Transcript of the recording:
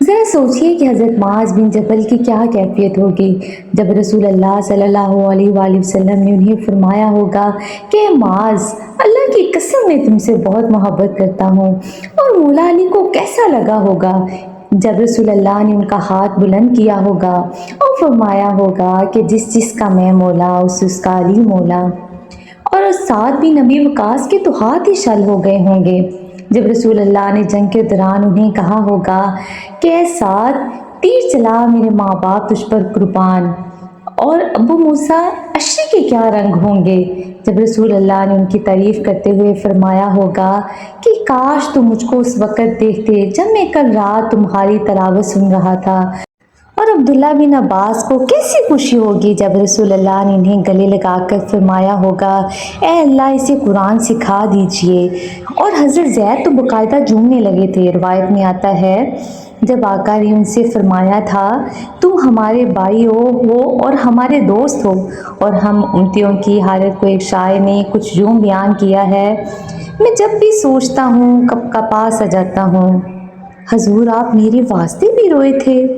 ذرا سوچیے کہ حضرت معاذ بن جبل کی کیا کیفیت ہوگی جب رسول اللہ صلی اللہ علیہ وآلہ وسلم نے انہیں فرمایا ہوگا کہ معاذ، اللہ کی قسم میں تم سے بہت محبت کرتا ہوں۔ اور مولا علی کو کیسا لگا ہوگا جب رسول اللہ نے ان کا ہاتھ بلند کیا ہوگا اور فرمایا ہوگا کہ جس جس کا میں مولا اس کا علی مولا۔ اور سعد بن نبی وقاص کے تو ہاتھ ہی شل ہو گئے ہوں گے جب رسول اللہ نے جنگ کے دوران انہیں کہا ہوگا کہ اے سعد، تیر چلا، میرے ماں باپ تجھ پر قربان۔ اور ابو موسیٰ اشری کے کیا رنگ ہوں گے جب رسول اللہ نے ان کی تعریف کرتے ہوئے فرمایا ہوگا کہ کاش تم مجھ کو اس وقت دیکھتے جب میں کل رات تمہاری تلاوت سن رہا تھا۔ اور عبداللہ بن عباس کو کیسی خوشی ہوگی جب رسول اللہ نے انہیں گلے لگا کر فرمایا ہوگا اے اللہ اسے قرآن سکھا دیجئے۔ اور حضرت زید تو باقاعدہ جھومنے لگے تھے۔ روایت میں آتا ہے جب آقا نے ان سے فرمایا تھا تم ہمارے بھائی ہو اور ہمارے دوست ہو، اور ہم امتیوں کی حالت کو ایک شاعر نے کچھ یوں بیان کیا ہے، میں جب بھی سوچتا ہوں کب کپا سا جاتا ہوں، حضور آپ میرے واسطے بھی روئے تھے۔